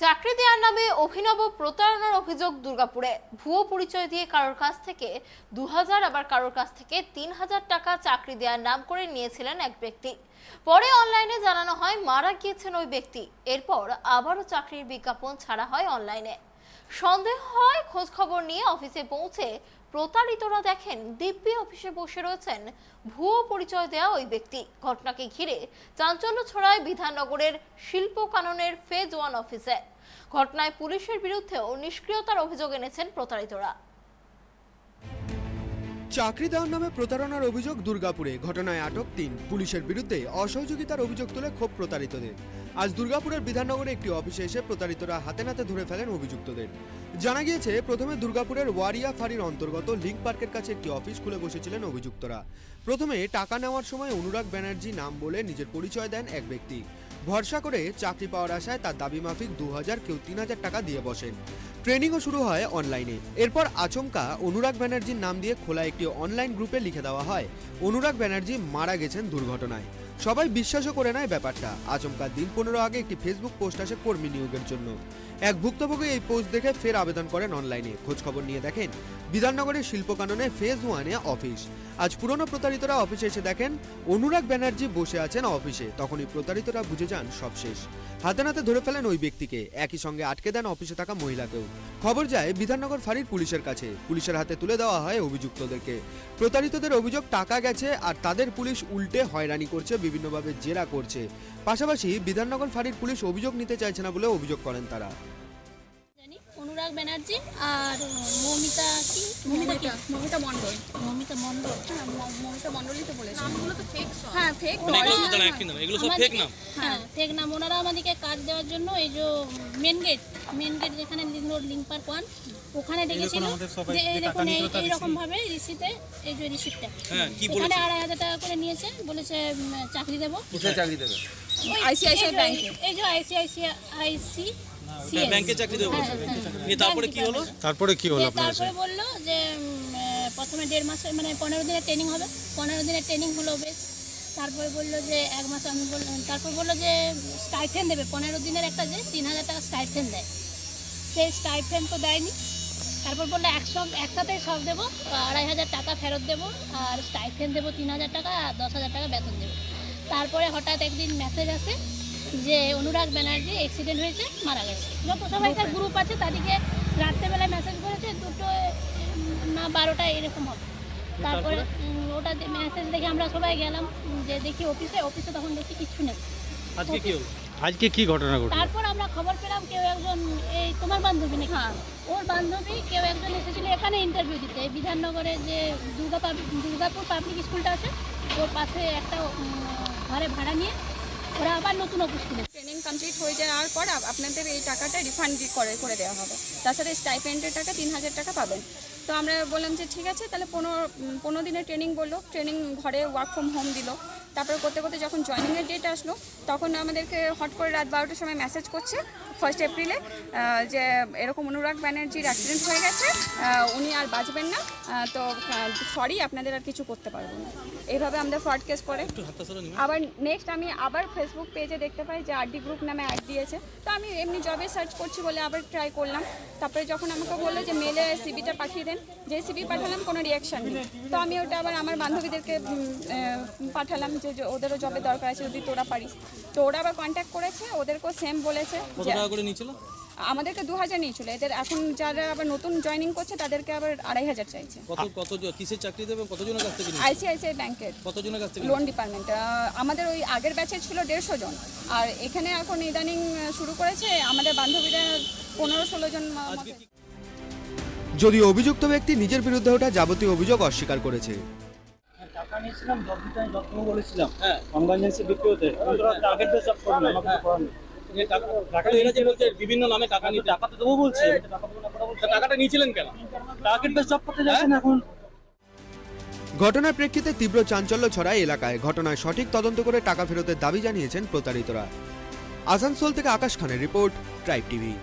চাকরি দেওয়ার নামে অভিনব প্রতারণার অভিযোগ দুর্গাপুরে। ভুয়ো পরিচয় দিয়ে কারোর কাছ থেকে 2000 আবার কারোর কাছ থেকে 3000 টাকা চাকরি দেওয়ার নাম করে নিয়েছিলেন এক ব্যক্তি। পরে অনলাইনে জানানো হয় মারা গিয়েছেন ওই ব্যক্তি। এরপর আবারও চাকরির বিজ্ঞাপন ছাড়া হয় অনলাইনে। সন্দেহ হয়, খোঁজ খবর নিয়ে অফিসে পৌঁছে প্রতারিতরা দেখেন দিব্যি অফিসে বসে রয়েছেন ভুয়ো পরিচয় দেওয়া ওই ব্যক্তি। ঘটনাকে ঘিরে চাঞ্চল্য ছড়ায় বিধাননগরের শিল্প কাননের ফেজ 1 অফিসে। ঘটনায় পুলিশের বিরুদ্ধেও নিষ্ক্রিয়তার অভিযোগ এনেছেন প্রতারিতরা। চাকরি দেওয়ার নামে প্রতারণার অভিযোগ দুর্গাপুরে। ঘটনায় আটক 3। পুলিশের বিরুদ্ধে অসহযোগিতার অভিযোগ তুলে ক্ষোভ প্রতারিতদের। আজ দুর্গাপুরের বিধাননগরে একটি অফিসে এসে প্রতারিতরা হাতে নাতে ধরে ফেলেন অভিযুক্তদের। জানা গিয়েছে, প্রথমে দুর্গাপুরের ওয়ারিয়া ফাঁড়ির অন্তর্গত লিঙ্ক পার্কের কাছে একটি অফিস খুলে বসেছিলেন অভিযুক্তরা। প্রথমে টাকা নেওয়ার সময় অনুরাগ ব্যানার্জি নাম বলে নিজের পরিচয় দেন এক ব্যক্তি। ভরসা করে চাকরি পাওয়ার আশায় তার দাবি মাফিক 2000, কেউ 3000 টাকা দিয়ে বসেন। ট্রেনিংও শুরু হয় অনলাইনে। এরপর আচমকা অনুরাগ ব্যানার্জির নাম দিয়ে খোলা একটি অনলাইন গ্রুপে লিখে দেওয়া হয় অনুরাগ ব্যানার্জি মারা গেছেন দুর্ঘটনায়। সবাই বিশ্বাসও করে নেয় ব্যাপারটা। আচমকা দিন 15 আগে একটি ফেসবুক পোস্ট আসে কর্মী নিয়োগের জন্য। এক ভুক্তভোগী এই পোস্ট দেখে ফের আবেদন করেন অনলাইনে। খোঁজখবর নিয়ে দেখেন বিধাননগরের শিল্প কাননে ফেজ 1 অফিস। আজ পুরনো প্রতারিতরা অফিসে এসে দেখেন অনুরাগ ব্যানার্জি বসে আছেন অফিসে। তখনই প্রতারিতরা বুঝে যান সব শেষ। হাতে নাতে ধরে ফেলেন ওই ব্যক্তিকে। একই সঙ্গে আটকে দেন অফিসে থাকা মহিলাকেও। খবর যায় বিধাননগর ফাঁড়ির পুলিশের কাছে। পুলিশের হাতে তুলে দেওয়া হয় অভিযুক্তদেরকে। প্রতারিতদের অভিযোগ, টাকা গেছে আর তাদের পুলিশ উল্টে হয়রানি করছে, বিভিন্নভাবে জেরা করছে। পাশাপাশি বিধাননগর ফাঁড়ির পুলিশ অভিযোগ নিতে চাইছে না বলে অভিযোগ করেন তারা। অনুরাগ ব্যানার্জি আর মমিতা মণ্ডলই তো বলেছে। নামগুলো তো ফেক। হ্যাঁ, ফেক। এগুলো সব ফেক নাম। হ্যাঁ, ফেক নাম। ওনারা আমাদেরকে কাজ দেওয়ার জন্য এই যে মেন গেট যেখানে লিঙ্ক পার্ক 1 ওখানে ডেকেছিল যে এই দেখুন এইরকম ভাবে রিসিটে, এই যে রিসিটটা এখানে 2500 টাকা করে নিয়েছে। বলেছে চাকরি দেবো। কোথায় চাকরি দেবে? আইসিআইসিআই ব্যাংকে। এই যে আইসিআইসিআই ব্যাংকে চাকরি দেবো। তারপরে কি হলো? তারপরে বললো যে প্রথমে 1.5 মাসের মানে 15 দিনের ট্রেনিং হবে। 15 দিনের ট্রেনিং হলো বেশ। তারপরে বললো যে 1 মাস। আমি বললাম, তারপর বললো যে স্টাইফেন্ড দেবে 15 দিনের একটা, যে 3000 টাকা স্টাইফেন্ড দেয়। সেই স্টাইফেন্ড তো দেয়নি। তারপর বললো একসাথে সব দেবো, 2500 টাকা ফেরত দেবো, আর স্টাইফেন্ড দেবো 3000 টাকা, আর 10,000 টাকা বেতন দেবো। তারপরে হঠাৎ একদিন মেসেজ আসে যে অনুরাগ ব্যানার্জি অ্যাক্সিডেন্ট হয়েছে, মারা গেছে। যত সবাইকার গ্রুপ আছে তাদেরকে রাত্রেবেলায় মেসেজ করেছে 2টো না 12টা এরকম হবে। তারপরে ওটা মেসেজ দেখে আমরা সবাই গেলাম, যে দেখি অফিসে তখন দেখি কিচ্ছু নেই। আজকে কি ঘটনা ঘটলো? তারপর আমরা খবর পেলাম কেউ একজন, এই তোমার বান্ধবী নাকি? ওর বান্ধবী কেউ একজন এসেছিল এখানে ইন্টারভিউ দিতে। বিধাননগরে যে দুর্গাপুর পাবলিক স্কুলটা আছে, ওর পাশে একটা ঘরে ভাড়া নিয়ে ওরা আবার নতুন অফিস খুলেছে। ট্রেনিং কমপ্লিট হয়ে যাওয়ার পর আপনাদের এই টাকাটা রিফান্ড করে দেওয়া হবে। তার সাথে স্টাইপেন্ডের টাকা 3000 টাকা পাবেন। তো আমরা বললাম যে ঠিক আছে, তাহলে 15 দিনের ট্রেনিং বললো। ট্রেনিং ঘরে ওয়ার্ক ফ্রম হোম দিল। তারপরে করতে করতে যখন জয়েনিংয়ের ডেট আসলো, তখন আমাদেরকে হট করে রাত 12টার সময় মেসেজ করছে 1 এপ্রিলে যে এরকম অনুরাগ ব্যানার্জির অ্যাক্সিডেন্ট হয়ে গেছে, উনি আর বাঁচবেন না, তো সরি আপনাদের আর কিছু করতে পারবো না। এইভাবে আমাদের ফ্রড কেস করে। আবার নেক্সট আমি আবার ফেসবুক পেজে দেখতে পাই যে আরডি গ্রুপ নামে অ্যাড দিয়েছে। তো আমি এমনি জবে সার্চ করছি বলে আবার ট্রাই করলাম। তারপরে যখন আমাকে বললো যে মেলে সিভিটা পাঠিয়ে দেন, যে সিভি পাঠালাম কোনো রিয়াকশান নেই। তো আমি ওটা আবার আমার বান্ধবীদেরকে পাঠালাম যে ওদেরও জবে দরকার আছে, যদি তোরা পারিস। তো ওরা আবার কন্ট্যাক্ট করেছে, ওদেরকেও সেম বলেছে। আমাদেরকে 2000 নিয়েছিল। এদের এখন যারা আবার নতুন জয়েনিং করছে তাদেরকে আবার 2500 চাইছে। কিসের চাকরি দেবে? কতজনের কাছ থেকে? আইসিআইসিআই ব্যাংকের। কতজনের কাছ থেকে? Loan department. আমাদের ওই আগের ব্যাচে ছিল 150 জন, আর এখানে এখন ইদানিং শুরু করেছে আমাদের বান্ধবীরা 15-16 জন। যদিও অভিযুক্ত ব্যক্তি নিজের বিরুদ্ধে ওঠা যাবতীয় অভিযোগ অস্বীকার করেছে। টাকা নিয়েছিলাম, যত বলেছিলাম কনভার্জেন্সি বিক্রি হতে, টার্গেট বেস জব করলাম, আমাকে করার নেই। টাকা এরা যে বলছে বিভিন্ন নামে টাকা নিয়ে, টাকা তো দেবো বলছে, টাকাটা নিয়েছিলেন কেন? টার্গেট বেস জব করতে যাচ্ছেন এখন। ঘটনার প্রেক্ষিতে তীব্র চাঞ্চল্য ছড়ায় এলাকায়। ঘটনায় সঠিক তদন্ত করে টাকা ফেরতের দাবি জানিয়েছেন প্রতারিতরা। আসানসোল থেকে আকাশ খানের রিপোর্ট, ট্রাইব টিভি।